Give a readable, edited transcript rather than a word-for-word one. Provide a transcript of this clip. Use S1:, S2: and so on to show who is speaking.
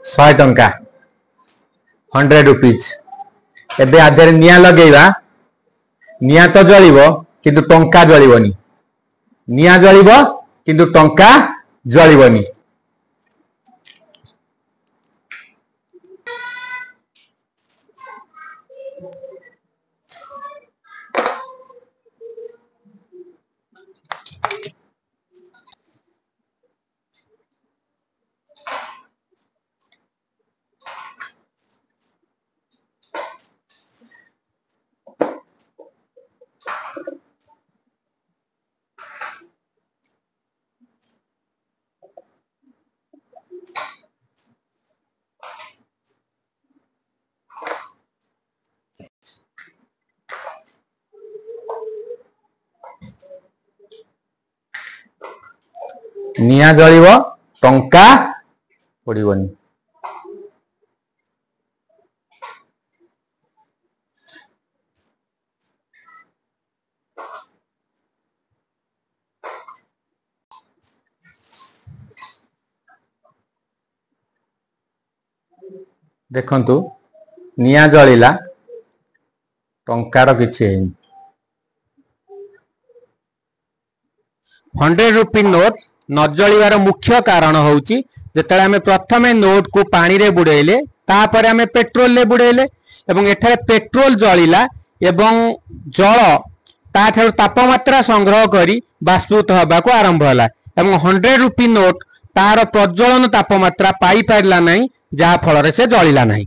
S1: 100 टंका 100 रुपीज एबे आधे निया लगेइबा निया तो जळिबो किंतु टंका जळिबोनी निया जळिबो किंतु टंका जळिबोनी निया जळिबो टंका पड़िबोनी देखंतु निया जळिला टंकार किछि हेनी 100 रुपी नोट न जलिवार मुख्य कारण होउची जेतले हमें प्रथमे नोट को पानी रे बुड़ेले तापर हमें पेट्रोल रे बुड़ेले एवं एठारे पेट्रोल जलिला एवं जल ताठार तापमात्रा संग्रह करी बाष्पीभूत होबा को आरंभ होला एवं 100 रुपी नोट तार प्रज्वलन तापमात्रा पाई पारला नहीं जहा फल से जलिला नहीं।